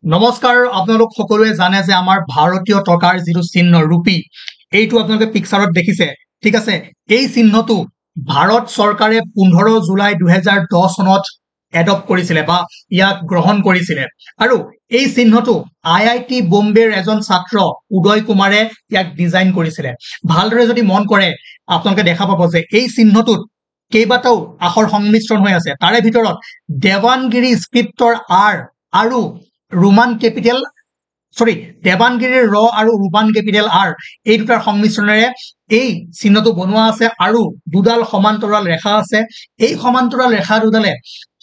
নমস্কাৰ আপোনালোক সকলোৱে জানে যে আমাৰ ভাৰতীয় টকাৰ যিটো চিহ্ন ৰূপী এইটো আপোনালোকে পিকচাৰত দেখিছে ঠিক আছে এই চিহ্নটো ভাৰত চৰকাৰে 15 জুলাই 2010 চনত এডপ্ট কৰিছিলে বা ইয়াক গ্ৰহণ কৰিছিলে আৰু এই চিহ্নটো আইআইটি বম্বেৰ এজন ছাত্ৰ উদয় কুমাৰে ইয়াক ডিজাইন কৰিছিলে ভালদৰে যদি মন কৰে আপোনালোকে দেখা পাব যে এই চিহ্নটোত কেইবাটাও আখৰ সংমিশ্ৰণ হৈ আছে তাৰে ভিতৰত দেৱানগিৰি স্ক্ৰিপ্টৰ আৰ আৰু ৰোমান কেপিটেল দেৱানগিৰিৰ ৰ আৰু ৰোমান কেপিটেল আৰ এই দুটাৰ সংমিশ্ৰণেৰে এই চিহ্নটো বনোৱা আছে আৰু দুডাল সমান্তৰাল ৰেখা আছে এই সমান্তৰাল ৰেখা দুডালে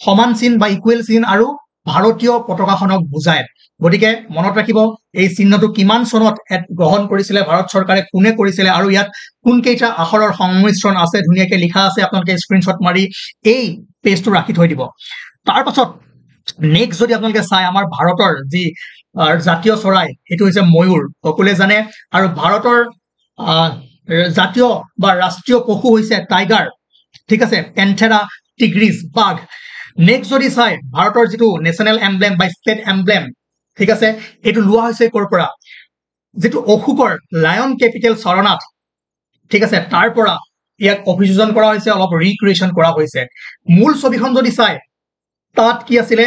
সমান চিন বা ইকুৱেল চিন আৰু ভাৰতীয় পতাকাখনক বুজায় গতিকে মনত ৰাখিব এই চিহ্নটো কিমান চনত গ্ৰহণ কৰিছিলে ভাৰত চৰকাৰে কোনে কৰিছিলে আৰু ইয়াত কোন কেইটা আখৰৰ সংমিশ্ৰণ আছে ধুনীয়াকৈ লিখা আছে আপোনালোকে স্ক্ৰিনশ্বট মাৰি এই পেজটো ৰাখি থৈ দিব তাৰ পাছত নেক্সট যদি আপোনালোকে চাই আমাৰ ভাৰতৰ যি জাতীয় চৰাই এটো হৈছে ময়ূৰ সকলোৱে জানে আৰু ভাৰতৰ জাতীয় বা ৰাষ্ট্ৰীয় পশু হৈছে টাইগাৰ ঠিক আছে পেন্থেৰা টিগ্ৰিছ বাঘ নেক্সট যদি চাই ভাৰতৰ যিটো নেশ্যনেল এমব্লেম বা ষ্টেট এমব্লেম ঠিক আছে এটো লোৱা হৈছে কৰ পৰা যেটো অশোকৰ লায়ন কেপিটেল সৰনাথ ঠিক আছে তাৰ পৰা ইয়াক অভিযোজন কৰা হৈছে অলপ ৰিক্ৰিয়েচন কৰা হৈছে মূল ছবিখন যদি চাই তাত কি আছিলে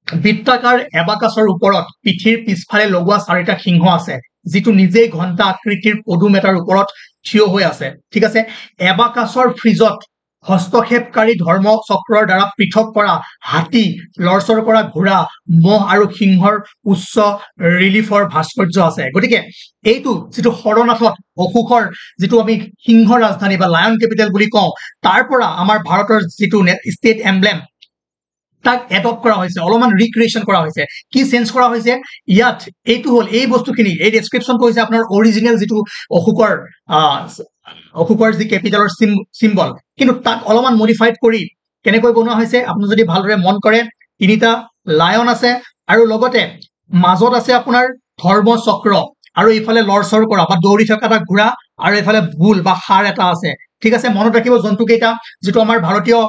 বৃত্তাকাৰ এবাকাছৰ ওপৰত পিঠিৰ পিছফালে লগোৱা চাৰিটা সিংহ আছে যেটো নিজেই ঘণ্টা আকৃতিৰ পদুম এটাৰ ওপৰত থিয় হৈ আছে ঠিক আছে এবাকাছৰ ফ্ৰিজত হস্তক্ষেপকাৰী ধৰ্ম চক্ৰৰ দ্বাৰা পৃথক কৰা হাতী লৰচৰ কৰা ঘোঁৰা মহ আৰু সিংহৰ উচ্চ ৰিলিফৰ ভাস্কৰ্য আছে গতিকে এইটো যেটো হৰনাথত অশোকৰ যেটো আমি সিংহ ৰাজধানী বা লায়ন কেপিটেল বুলি কওঁ তাৰ পৰা আমাৰ ভাৰতৰ যেটো ষ্টেট এমব্লেম তাক এডপ্ট কৰা হৈছে অলপমান ৰিক্ৰিয়েচন কৰা হৈছে কি চেঞ্জ কৰা হৈছে ইয়াত এইটো হল এই বস্তুখিনি এই ডেসক্ৰিপচনটো হৈছে আপোনাৰ অৰিজিনেল যেটো অশোকৰ যি কেপিটেলৰ সিম্বল কিন্তু তাক অলপমান মডিফাইড কৰি কেনেকৈ বনোৱা হৈছে আপুনি যদি ভালদৰে মন কৰে তিনিটা লায়ন আছে আৰু লগতে মাজত আছে আপোনাৰ ধৰ্ম চক্ৰ আৰু ইফালে লৰচৰ কৰা বা দৌৰি থকা এটা ঘোঁৰা আৰু ইফালে বুল বা ষাঁড় এটা আছে ঠিক আছে মনত ৰাখিব জন্তু কেইটা যেটো আমাৰ ভাৰতীয়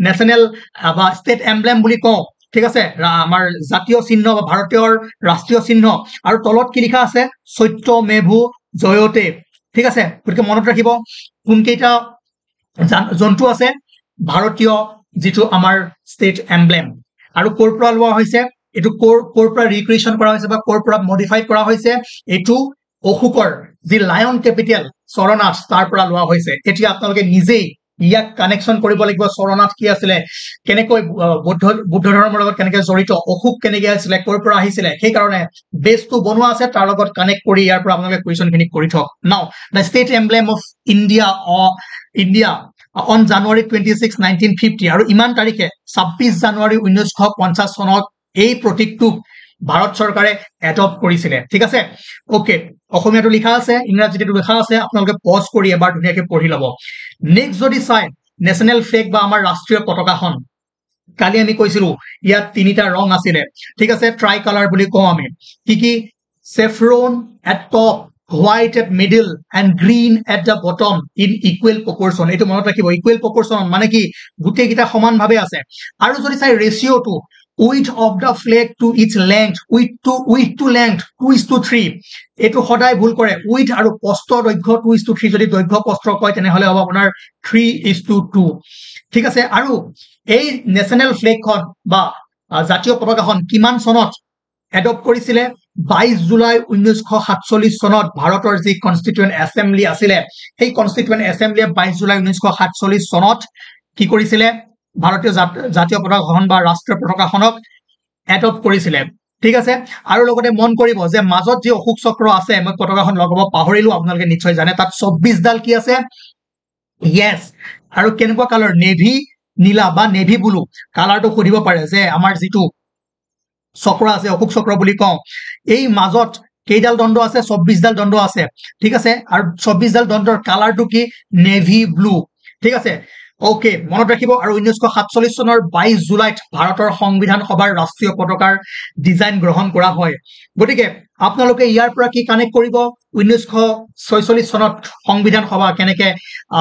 নেশ্যনেল বা ষ্টেট এমব্লেম বুলি কওঁ ঠিক আছে আমাৰ জাতীয় চিহ্ন বা ভাৰতীয় ৰাষ্ট্ৰীয় চিহ্ন আৰু তলত কি লিখা আছে সত্য মেভু জয়তে ঠিক আছে গতিকে মনত ৰাখিব কোন কেইটা জন্তু আছে ভাৰতীয় যেটো আমাৰ ষ্টেট এমব্লেম আৰু কৰ পৰা লোৱা হৈছে এটো কৰ পৰা ৰিক্ৰিয়েচন কৰা হৈছে বা কৰ পৰা মডিফাইড কৰা হৈছে এটো অশোকৰ যি লায়ন কেপিটেল সৰনাথ তাৰ পৰা লোৱা হৈছে এতিয়া আপোনালোকে নিজেই ইয়াক কানেকশন কৰিব লাগিব সৰনাথ কি আছিল কেনেকৈ বুদ্ধ ধৰ্মৰ লগত কেনেকৈ জড়িত অশোক কেনেকৈ আছিল কৰ পৰা আহিছিল সেই কাৰণে বেসটো বনোৱা আছে তাৰ লগত কানেক্ট কৰি ইয়াৰ পৰা আপোনালোকে কোৱেশ্চনখিনি কৰি থক নাও the state emblem of India on January 26 1950 আৰু ইমান তাৰিখে 26 জানুৱাৰী 1950 চনত এই প্ৰতীকটো ভাৰত চৰকাৰে এডপ্ট কৰিছিলে ঠিক আছে ওকে অসমীয়াটো লিখা আছে ইংৰাজীটো লিখা আছে আপোনালোকে পজ কৰি এবাৰ ধুনীয়াকৈ পঢ়ি লব নেক্সট যদি চাই নেশ্যনেল ফ্লেগ বা আমাৰ ৰাষ্ট্ৰীয় পতাকাখন কালি আমি কৈছিলো ইয়াত তিনিটা ৰং আছিল ঠিক আছে ট্ৰাই কালাৰ বুলি কওঁ আমি কি saffron at top white at middle and green at the bottom in equal proportion এটো মনত ৰাখিব equal proportion মানে কি গুটে গিটা সমান ভাবে আছে আৰু যদি চাই ৰেশিওটো width of the flag to its length width to length 2:3 এটো সদায় ভুল কৰে width আৰু প্ৰস্থ দৈৰ্ঘ্য 2:3 যদি দৈৰ্ঘ্য প্ৰস্থ কয় তেনে হলে হ'ব আপোনাৰ 3:2 ঠিক আছে আৰু এই নেশ্যনেল ফ্লেগখন বা জাতীয় পতাকাখন কিমান চনত এডপ্ট কৰিছিলে 22 জুলাই 1947 চনত ভাৰতৰ যি কনস্টিটিউয়েন্ট এছেম্বলি আছিল সেই কনস্টিটিউয়েন্ট এছেম্বলিয়ে 22 জুলাই 1947 চনত কি কৰিছিলে ভাৰতীয় জাতীয় পতাকাখন বা ৰাষ্ট্ৰীয় পতাকাখনক এডপ্ট কৰিছিলে ঠিক আছে আৰু লগতে মন কৰিব যে মাজত যি অশোক চক্ৰ আছে মই পতাকাখন লগাব পাহৰিলো আপোনালোকে নিশ্চয় জানে তাত 24 ডাল কি আছে ইয়েস আৰু কেনেকুৱা কালাৰ নেভি নীলা বা নেভি ব্লু কালাৰটো খুদিব পাৰে যে আমাৰ যেটো চক্ৰ আছে অশোক চক্ৰ বুলি কওঁ এই মাজত কেইডাল দণ্ড আছে 24 ডাল দণ্ড আছে ঠিক আছে আৰু 24 ডাল দণ্ডৰ কালাৰটো কি নেভি ব্লু ঠিক আছে ওকে মনত ৰাখিব আৰু 1947 চনৰ 22 জুলাইত ভাৰতৰ সংবিধান সভাৰ ৰাষ্ট্ৰীয় পতাকাৰ ডিজাইন গ্ৰহণ কৰা হয় গতিকে আপোনালোকে ইয়াৰ পৰা কি কানেক্ট কৰিব 1946 চনত সংবিধান সভা কেনেকে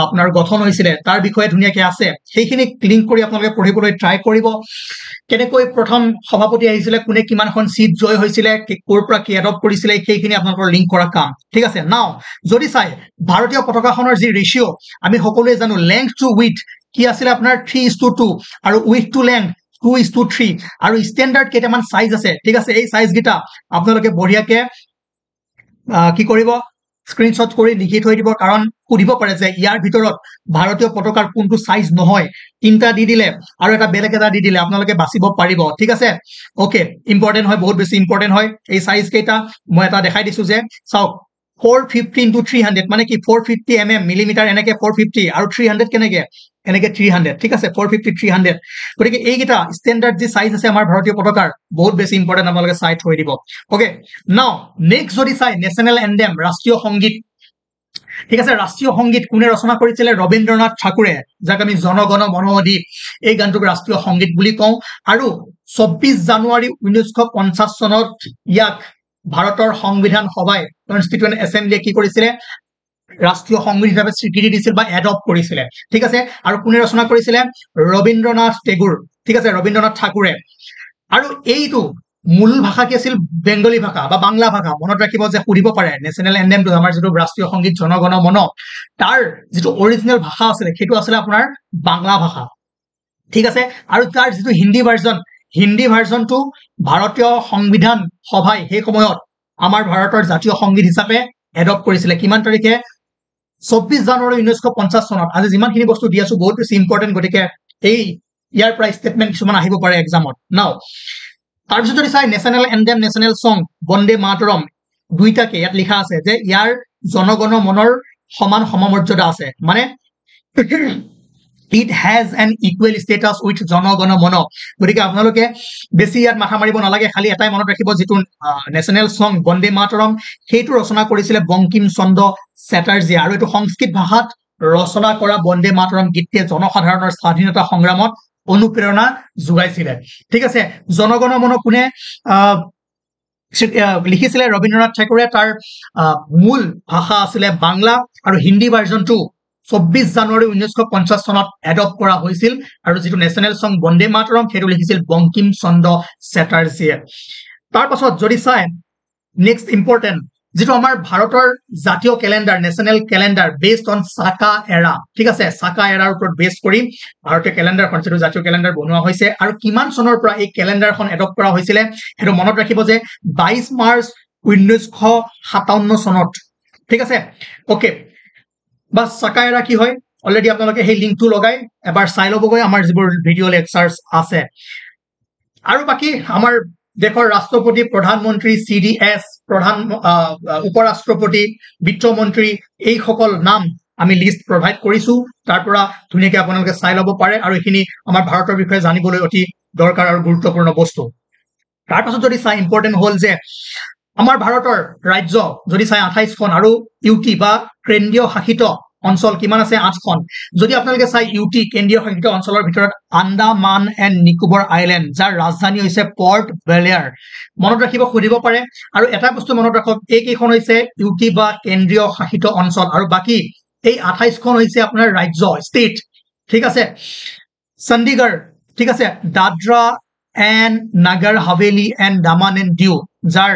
আপোনাৰ গঠন হৈছিলে তাৰ বিষয়ে ধুনীয়াকে আছে সেইখিনি লিংক কৰি আপোনালোকে পঢ়িবলৈ ট্ৰাই কৰিব কেনেকৈ প্ৰথম সভাপতি আহিছিলে কোনে কিমানখন সিট জয় হৈছিলে কোৰ পৰা কি এডপ্ট কৰিছিলে সেইখিনি আপোনালোকৰ লিংক কৰা কাম ঠিক আছে নাও যদি চাই ভাৰতীয় পতাকাখনৰ যি ৰেশিও আমি সকলোৱে জানো লেংথ টু উইথ কি আছিলে আপোনাৰ 3:2 আৰু উইথ টু লেংথ 2:3 আৰু ষ্টেণ্ডাৰ্ড কেইটামান সাইজ আছে ঠিক আছে এই সাইজ গিটা আপোনালোকে বঢ়িয়াকে কি কৰিব স্ক্ৰিনশ্বট কৰি লিখি থৈ দিব কাৰণ সুধিব পাৰে যে ইয়াৰ ভিতৰত ভাৰতীয় পতাকাৰ কোনটো সাইজ নহয় তিনটা দি দিলে আৰু এটা বেলেগ এটা দি দিলে আপোনালোকে বাছিব পাৰিব ঠিক আছে ওকে ইম্পৰ্টেন্ট হয় বহুত বেছি ইম্পৰ্টেন্ট হয় এই সাইজ কেইটা মই এটা দেখাই দিছো যে চাওক 450 into 300 মানে কি 450 mm মিলিমিটাৰ এনেকে 450 আৰু 300 কেনেকে এনেকে 300 ঠিক আছে 450 300 গতিকে এইকেইটা ষ্টেণ্ডাৰ্ড যি সাইজ আছে আমাৰ ভাৰতীয় পতাকাৰ বহুত বেছি ইম্পৰ্টেন্ট আপোনালোকে চাই থৈ দিব ওকে নাও নেক্সট যদি চাই নেশনেল এন্থেম ৰাষ্ট্ৰীয় সংগীত ঠিক আছে ৰাষ্ট্ৰীয় সংগীত কোনে ৰচনা কৰিছিলে ৰবীন্দ্ৰনাথ ঠাকুৰে যাক আমি জনগণ মন অধি এই গানটোক ৰাষ্ট্ৰীয় সংগীত বুলি কওঁ আৰু 24 জানুৱাৰী 1950 চনত ইয়াক ভাৰতৰ সংবিধান সভাই কনস্টিটিউয়েন্ট এছেম্বলিয়ে কি কৰিছিলে ৰাষ্ট্ৰীয় সংগীত হিচাপে স্বীকৃতি দিছিল বা এডপ্ট কৰিছিলে ঠিক আছে আৰু কোনে ৰচনা কৰিছিলে ৰবীন্দ্ৰনাথ টেগোৰ ঠিক আছে ৰবীন্দ্ৰনাথ ঠাকুৰে আৰু এইটো মূল ভাষা কি আছিল বেংগলী ভাষা বা বাংলা ভাষা মনত ৰাখিব যে সুধিব পাৰে নেশনেল এন্থেমটো আমাৰ যেটো ৰাষ্ট্ৰীয় সংগীত জনগণ মন তাৰ যেটো অৰিজিনেল ভাষা আছিল সেইটো আছিল আপোনাৰ বাংলা ভাষা ঠিক আছে আৰু তাৰ যেটো হিন্দী ভাৰ্জনটো ভাৰতীয় সংবিধান সভাই সেই সময়ত আমাৰ ভাৰতৰ জাতীয় সংগীত হিচাপে এডপ্ট কৰিছিলে কিমান তাৰিখে 24 জানুৱাৰী 1950 চনত আজি যিমানখিনি বস্তু দি আছো বহুত বেছি ইম্পৰ্টেন্ট গতিকে এই ইয়াৰ প্ৰাইস স্টেটমেন্ট কিছুমান আহিব পাৰে এক্সামত নাও তাৰপিছত যদি চাই নেশনেল এন্থেম নেশনেল সং বন্দে মাতৰম দুইটাকে ইয়াত লিখা আছে যে ইয়াৰ জনগণ মনৰ সমান সমমৰ্যাদা আছে মানে it has an equal status with জনগণ মন গতিকে আপোনালোকে বেছি ইয়াত মাথা মাৰিব নালাগে খালি এটাই মনত ৰাখিব যেটো নেশনেল সং বন্দে মাতৰম হেতু ৰচনা কৰিছিলে বঙ্কিম চন্দ্ৰ চ্যাটাৰ্জী আৰু এটো সংস্কৃত ভাষাত ৰচনা কৰা বন্দে মাতৰম গীতটিয়ে জনসাধাৰণৰ স্বাধীনতা সংগ্ৰামত অনুপ্ৰেৰণা যোগাইছিলে ঠিক আছে জনগণ মন কোনে লিখিছিলে ৰবীন্দ্ৰনাথ ঠাকুৰে তাৰ মূল ভাষা আছিল বাংলা আৰু হিন্দী ভাৰ্জনটো 24 জানুৱাৰী 1950 চনত এডপ্ট কৰা হৈছিল আৰু যেটো নেশনেল সং বন্দে মাতৰম হেতু লিখিছিল বঙ্কিম চন্দ্ৰ চ্যাটাৰ্জীয়ে তাৰ পাছত যদি চাই নেক্সট ইম্পৰ্টেন্ট যেটো আমাৰ ভাৰতৰ জাতীয় calendar national calendar based on Saka era ঠিক আছে সাকা এৰাৰ ওপৰত বেস কৰি ভাৰতীয় ক্যালেন্ডাৰখন যেটো জাতীয় ক্যালেন্ডাৰ বনোৱা হৈছে আৰু কিমান চনৰ পৰা এই ক্যালেন্ডাৰখন এডপ্ট কৰা হৈছিল হেতু মনত ৰাখিব যে 22 মাৰ্চ 1957 চনত ঠিক আছে ওকে বাস সাকা এৰা কি হয় অলৰেডি আপোনালোকে সেই লিংকটো লগাই এবাৰ চাই লবগৈ আমাৰ যিবোৰ ভিডিও লেকচাৰছ আছে আৰু বাকি আমাৰ দেশৰ ৰাষ্ট্ৰপতি প্ৰধানমন্ত্ৰী CDS প্ৰধান উপৰাষ্ট্ৰপতি বিত্তমন্ত্ৰী এই সকল নাম আমি লিষ্ট প্ৰভাইড কৰিছো তাৰ পৰা ধুনিয়াকে আপোনালোকে চাই লব পাৰে আৰু এখিনি আমাৰ ভাৰতৰ বিষয়ে জানিবলৈ অতি দৰকাৰ আৰু গুৰুত্বপূৰ্ণ বস্তু তাৰ পাছত যদি চাই ইম্পৰ্টেন্ট হল যে আমাৰ ভাৰতৰ ৰাজ্য যদি চাই 28 খন আৰু ইউটি বা কেন্দ্ৰীয় শাসিত অঞ্চল কিমান আছে 8 খন যদি আপোনালোকে চাই ইউটি কেন্দ্ৰীয় শাসিত অঞ্চলৰ ভিতৰত আন্দামান এণ্ড নিকোবৰ আইল্যান্ড যাৰ ৰাজধানী হৈছে পৰ্ট ব্লেয়াৰ মনত ৰাখিব খুদিব পাৰে আৰু এটা বস্তু মনত ৰাখক এই কেইখন হৈছে ইউটি বা কেন্দ্ৰীয় শাসিত অঞ্চল আৰু বাকি এই 28 খন হৈছে আপোনাৰ ৰাজ্য ষ্টেট ঠিক আছে চণ্ডীগড় ঠিক আছে Dadra and Nagar Haveli and Daman and দিউ যাৰ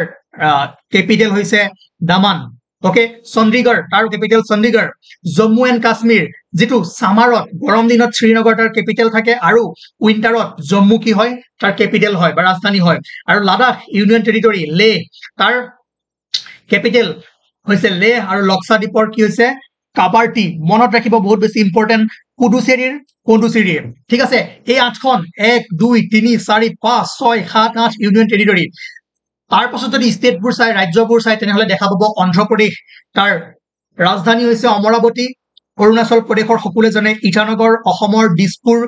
capital hoise Daman okay Chandigarh tar capital Chandigarh Jammu and Kashmir jitu samarot gorom dinot Srinagar tar capital thake aru winterot Jammu ki hoy tar capital hoy ba rajdhani hoy aru Ladakh union territory Leh tar capital hoise Leh aru Lakshadweepor ki hoise Kabarti monot rakhibo bahut beshi important Puducherry ঠিক আছে এই 8 খন 1 2 3 4 5 6 7 8 union territory তাৰ পাছত যদি ষ্টেটবোৰ চাই ৰাজ্যবোৰ চাই তেনেহলে দেখা পাব অন্ধ্ৰপ্ৰদেশ তাৰ ৰাজধানী হৈছে অমৰাৱতী অৰুণাচল প্ৰদেশৰ সকলে জনে ইটানগৰ অসমৰ দিছপুৰ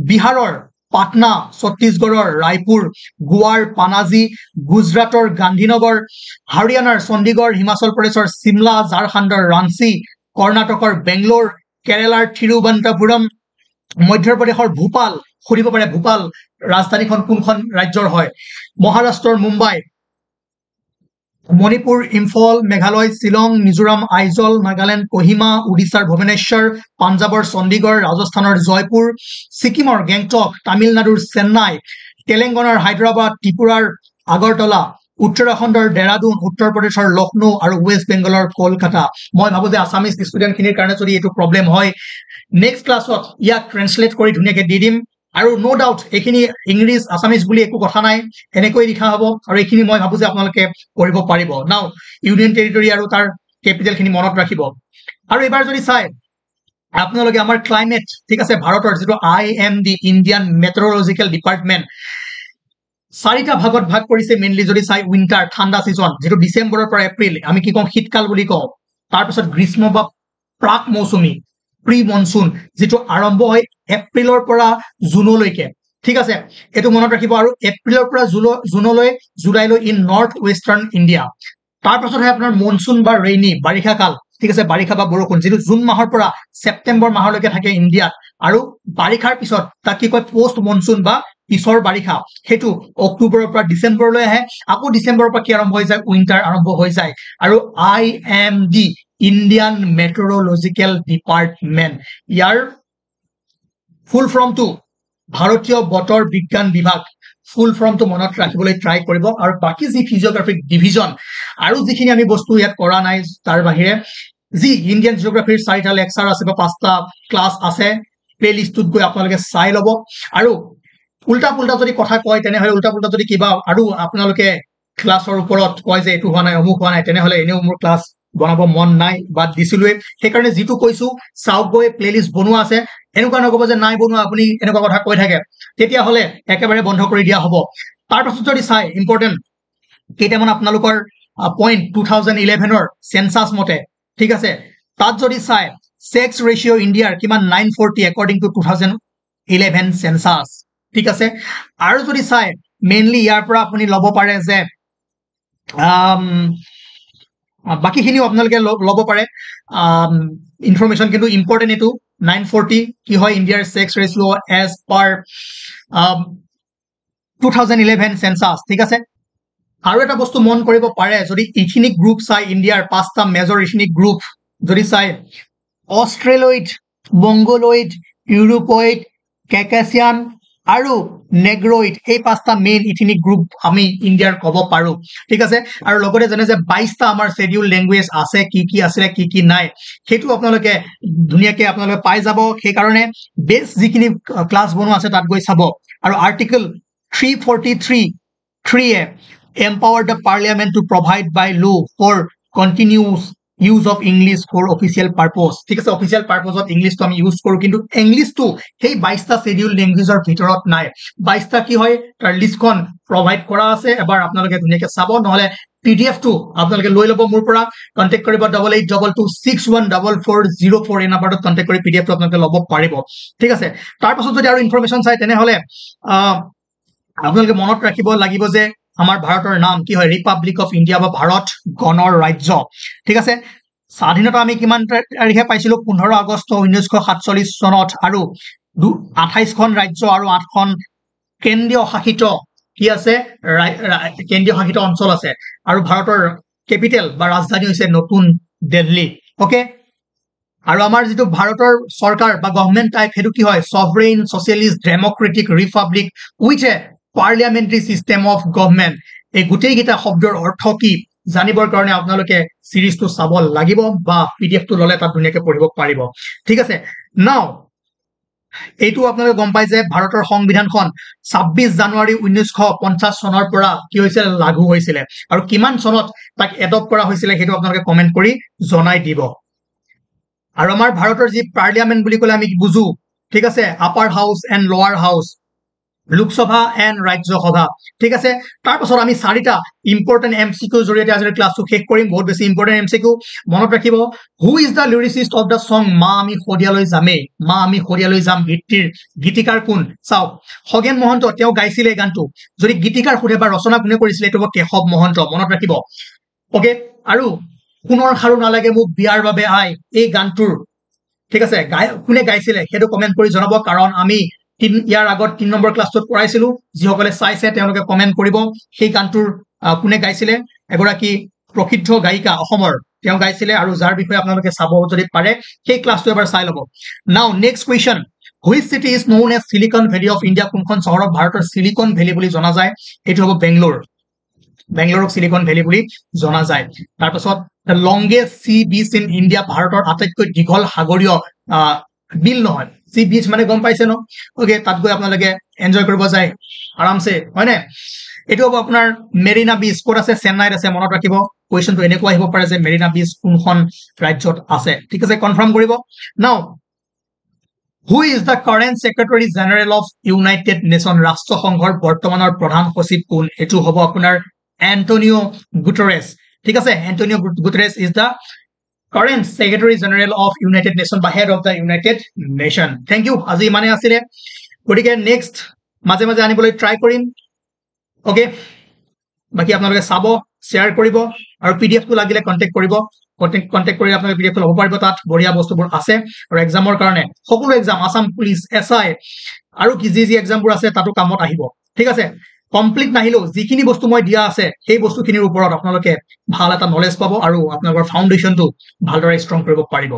বিহাৰৰ পাটনা ছত্তীশগড়ৰ ৰায়পুৰ গোৱাৰ পানাজী গুজৰাটৰ গান্ধীনগৰ হাৰিয়ানাৰ চণ্ডীগড় হিমাচল প্ৰদেশৰ শিমলা ঝাৰখণ্ডৰ ৰাঞ্চি কৰ্ণাটকৰ বেংগলোৰ কেৰালাৰ থিৰুৱন্তপুৰম মধ্যপ্ৰদেশৰ ভূপাল খুৰিব পাৰে ভূপাল ৰাজধানীখন কোনখন ৰাজ্যৰ হয় মহাৰাষ্ট্ৰৰ মুম্বাই মণিপুৰ, ইম্ফল, মেঘালয়, শ্বিলং, মিজোৰাম, আইজল, নাগালেণ্ড, কোহিমা, উৰিষ্যাৰ ভুৱনেশ্বৰ, পাঞ্জাৱৰ চণ্ডীগড়, ৰাজস্থানৰ জয়পুৰ, ছিকিমৰ গেংটক, তামিলনাডুৰ চেন্নাই, তেলেংগানাৰ হায়দৰাবাদ, ত্ৰিপুৰাৰ আগৰতলা, উত্তৰাখণ্ডৰ দেৰাদুন, উত্তৰ প্ৰদেশৰ লক্ষ্ণৌ আৰু ৱেষ্ট বেংগলৰ কলকাতা। মই ভাবো যে আছামিজ ষ্টুডেণ্টখিনিৰ কাৰণে যদি এইটো প্ৰব্লেম হয়, নেক্সট ক্লাছত ইয়াক ট্ৰেন্সলেট কৰি ধুনীয়াকৈ দি দিম। আৰু নো ডাউট এইখিনি ইংলিছ আছামিজ বুলি একো কথা নাই, এনেকৈ লিখা হ'ব আৰু এইখিনি মই ভাবো যে আপোনালোকে কৰিব পাৰিব। নাও ইউনিয়ন টেৰিটৰী আৰু তাৰ কেপিটেলখিনি মনত ৰাখিব। আৰু এইবাৰ যদি চাই আপোনালোকে আমাৰ ক্লাইমেট, ঠিক আছে, ভাৰতৰ যিটো IMD ইণ্ডিয়ান মেট্ৰলজিকেল ডিপাৰ্টমেণ্ট 4টা ভাগত ভাগ কৰিছে। মেইনলি যদি চাই উইণ্টাৰ ঠাণ্ডা ছিজন, যিটো ডিচেম্বৰৰ পৰা এপ্ৰিল আমি কি কওঁ শীতকাল বুলি কওঁ। তাৰপিছত গ্ৰীষ্ম বা প্ৰাক মৌচুমী প্ৰি মনচুন, যিটো আৰম্ভ হয় এপ্ৰিলৰ পৰা জুনলৈকে, ঠিক আছে, এইটো মনত ৰাখিব। আৰু এপ্ৰিলৰ পৰা জুনলৈ জুলাইলৈ ইন নৰ্থ ৱেষ্টাৰ্ণ ইণ্ডিয়া। তাৰপাছতহে আপোনাৰ মনচুন বা ৰেইনী বাৰিষা কাল, ঠিক আছে, বাৰিষা বা বৰষুণ, যিটো জুন মাহৰ পৰা ছেপ্টেম্বৰ মাহলৈকে থাকে ইণ্ডিয়াত। আৰু বাৰিষাৰ পিছত তাক কি কয় পষ্ট মনচুন বা পিছৰ বাৰিষা, সেইটো অক্টোবৰৰ পৰা ডিচেম্বৰলৈ আহে। আকৌ ডিচেম্বৰৰ পৰা কি আৰম্ভ হৈ যায়, উইণ্টাৰ আৰম্ভ হৈ যায়। আৰু IMD ইণ্ডিয়ান মেট্ৰলজিকেল ডিপাৰ্টমেণ্ট, ইয়াৰ ফুল ফৰ্মটো ভাৰতীয় বতৰ বিজ্ঞান বিভাগ, ফুল ফৰ্মটো মনত ৰাখিবলৈ ট্ৰাই কৰিব। আৰু বাকী যি ফিজিঅগ্ৰাফিক ডিভিজন আৰু যিখিনি আমি বস্তু ইয়াত কৰা নাই, তাৰ বাহিৰে যি ইণ্ডিয়ান জিঅগ্ৰাফিৰ 4টা লেকচাৰ আছে বা 5টা ক্লাছ আছে, প্লে লিষ্টটোত গৈ আপোনালোকে চাই ল'ব। আৰু উল্টা পুল্টা যদি কথা কয়, তেনেহ'লে উল্টা পুল্টা যদি কিবা আৰু আপোনালোকে ক্লাছৰ ওপৰত কয় যে এইটো হোৱা নাই, অমুক হোৱা নাই, তেনেহ'লে এনেও মোৰ ক্লাছ বনাব মন নাই বা দিছিলোৱে। সেইকাৰণে যিটো কৈছো চাওক, গৈ প্লে লিষ্ট বনোৱা আছে। এনেকুৱা নক'ব যে নাই বনোৱা, আপুনি এনেকুৱা কথা কৈ থাকে, তেতিয়াহ'লে একেবাৰে বন্ধ কৰি দিয়া হ'ব। তাৰপাছত যদি চাই ইম্পৰ্টেণ্ট কেইটামান আপোনালোকৰ পইণ্ট 2011ৰ চেন্সাছ মতে, ঠিক আছে, তাত যদি চাই ছেক্স ৰেচিঅ' ইণ্ডিয়াৰ কিমান 940 একৰ্ডিং টু 2011 চেন্সাছ, ঠিক আছে। আৰু যদি চাই মেইনলি ইয়াৰ পৰা আপুনি ল'ব পাৰে যে বাকীখিনিও আপোনালোকে ল'ব পাৰে ইনফৰমেশ্যন, কিন্তু ইম্পৰ্টেণ্ট এইটো 940 কি হয় ইণ্ডিয়াৰ ছেক্স ৰেচিঅ' এজ পাৰ 2011 চেন্সাছ, ঠিক আছে। আৰু এটা বস্তু মন কৰিব পাৰে, যদি ইথনিক গ্ৰুপ চাই ইণ্ডিয়াৰ 5টা মেজৰ ইথনিক গ্ৰুপ যদি চাই, অষ্ট্ৰেলয়েড, মংগোলয়েড, ইউৰোপয়েড, কেকাছিয়ান আৰু নেগ্ৰইড, এই 5টা মেইন ইথনিক গ্ৰুপ আমি ইণ্ডিয়াৰ ক'ব পাৰো, ঠিক আছে। আৰু লগতে জানে যে 22টা আমাৰ শ্বেডিউল লেংগুৱেজ আছে, কি কি আছিলে কি কি নাই, সেইটো আপোনালোকে ধুনীয়াকৈ আপোনালোকে পাই যাব। সেইকাৰণে বেষ্ট যিখিনি ক্লাছ বনোৱা আছে তাত গৈ চাব। আৰু article 343(3)য়ে empower the parliament to provide by law for continuous use of English for official purpose, ঠিক আছে। অফিচিয়েল পাৰ্পছত ইংলিছটো আমি ইউজ কৰোঁ, কিন্তু ইংলিছটো সেই 22টা শ্বেডিউল লেংগুৱেজৰ ভিতৰত নাই। 22টা কি হয় তাৰ লিষ্টখন প্ৰভাইড কৰা আছে, এবাৰ আপোনালোকে ধুনীয়াকৈ চাব। নহ'লে PDF টো আপোনালোকে লৈ ল'ব মোৰ পৰা, কণ্টেক্ট কৰিব 8822614404 এই নাম্বাৰটোত কণ্টেক্ট কৰি PDF টো আপোনালোকে ল'ব পাৰিব, ঠিক আছে। তাৰপাছত যদি আৰু ইনফৰমেশ্যন চাই, তেনেহ'লে আপোনালোকে মনত ৰাখিব লাগিব যে আমাৰ ভাৰতৰ নাম কি হয়, ৰিপাব্লিক অফ ইণ্ডিয়া বা ভাৰত গণৰ ৰাজ্য, ঠিক আছে। স্বাধীনতা আমি কিমান তাৰিখে পাইছিলো, 15 আগষ্ট 1947 চনত। আৰু 28খন ৰাজ্য আৰু 8খন কেন্দ্ৰীয় শাসিত কি আছে, কেন্দ্ৰীয় শাসিত অঞ্চল আছে। আৰু ভাৰতৰ কেপিটেল বা ৰাজধানী হৈছে নতুন দিল্লী, অ'কে। আৰু আমাৰ যিটো ভাৰতৰ চৰকাৰ বা গভৰ্ণমেণ্ট টাইপ, সেইটো কি হয়, sovereign socialist democratic republic with a parliamentary system of government. এই গোটেইকেইটা শব্দৰ অৰ্থ কি জানিবৰ কাৰণে আপোনালোকে চিৰিজটো চাব লাগিব বা PDF টো ল'লে তাত ধুনীয়াকৈ পঢ়িব পাৰিব, ঠিক আছে। নাও এইটো আপোনালোকে গম পাই যে ভাৰতৰ সংবিধানখন 26 জানুৱাৰী 1950 চনৰ পৰা কি হৈছিল, লাগু হৈছিলে। আৰু কিমান চনত তাক এডপ্ট কৰা হৈছিলে সেইটো আপোনালোকে কমেণ্ট কৰি জনাই দিব। আৰু আমাৰ ভাৰতৰ যি পাৰ্লিয়ামেণ্ট বুলি ক'লে আমি বুজো, ঠিক আছে, আপাৰ হাউচ এণ্ড লোৱাৰ হাউচ, লোকসভা এণ্ড ৰাজ্যসভা, ঠিক আছে। তাৰপাছত আমি 4টা ইম্পৰ্টেণ্ট MCQৰ জৰিয়তে আজিৰ ক্লাছটো শেষ কৰিম। বহুত বেছি ইম্পৰ্টেণ্ট MCQ মনত ৰাখিব। Who is the lyricist of the song মা আমি শদিয়ালৈ যামেই, মা আমি শদিয়ালৈ যাম গীতটিৰ গীতিকাৰ কোন? চাওক, খগেন মহন্ত, তেওঁ গাইছিলে এই গানটো। যদি গীতিকাৰ সোধে বা ৰচনা কোনে কৰিছিলে, এইটো হ'ব কেশৱ মহন্ত, মনত ৰাখিব, অ'কে। আৰু সোণৰ খাৰু নালাগে মোক বিয়াৰ বাবে আই, এই গানটোৰ, ঠিক আছে, কোনে গাইছিলে সেইটো কমেণ্ট কৰি জনাব। কাৰণ আমি ইয়াৰ আগত 3 নম্বৰ ক্লাছটোত পঢ়াইছিলো, যিসকলে চাইছে তেওঁলোকে কমেণ্ট কৰিব সেই গানটোৰ কোনে গাইছিলে। এগৰাকী প্ৰসিদ্ধ গায়িকা অসমৰ তেওঁ গাইছিলে আৰু যাৰ বিষয়ে আপোনালোকে চাব যদি পাৰে সেই ক্লাছটো এবাৰ চাই ল'ব now next question which city is known as Silicon Valley of India কোনখন চহৰক ভাৰতৰ সিলিকন ভেলি বুলি জনা যায় এইটো হ'ব বেংগলোৰ বেংগলোৰক সিলিকন ভেলি বুলি জনা যায় তাৰপিছত the longest sea beach in India ভাৰতৰ আটাইতকৈ দীঘল সাগৰীয় বিল নহয় সি বিচ মানে গম পাইছে ন ওকে তাত গৈ আপোনালোকে এনজয় কৰিব যায় আৰামছে হয়নে এটো হ'ব আপোনাৰ মেৰিনা বিচ ক'ত আছে চেন্নাইত আছে মনত ৰাখিব কোৱেশ্চনটো এনেকুৱা আহিব পাৰে যে মেৰিনা বিচ কোনখন ৰাজ্যত আছে ঠিক আছে কনফাৰ্ম কৰিব now who is the current secretary general of United Nation ৰাষ্ট্ৰসংঘৰ বৰ্তমানৰ প্ৰধান সচিব কোন এটো হ'ব আপোনাৰ এন্টোনিও গুটেৰেছ ঠিক আছে Antonio Guterres is the current secretary general of united nation বা head of the united nation thank you আজি মানে আছিল গটিকে নেক্সট মাঝে মাঝে আনিবলৈ ট্রাই কৰিম ওকে বাকি আপোনালোকে চাব শেয়াৰ কৰিব আৰু পিডিএফ টো লাগিলে কন্টাক্ট কৰিব কন্টাক্ট কৰি আপোনালোকে পিডিএফ টো ল'ব পাৰিব তাত বঢ়িয়া বস্তুবোৰ আছে আৰু এক্সামৰ কাৰণে সকলো এক্সাম আসাম পুলিচ এসআই আৰু কি যি এক্সামবোৰ আছে তাতো কামত আহিব ঠিক আছে কমপ্লিট নাহিলো যিখিনি বস্তু মই দিয়া আছে সেই বস্তুখিনিৰ ওপৰত আপোনালোকে ভাল এটা নলেজ পাব আৰু আপোনালোকৰ ফাউন্ডেশনটো ভালদৰে ষ্ট্ৰং কৰিব পাৰিব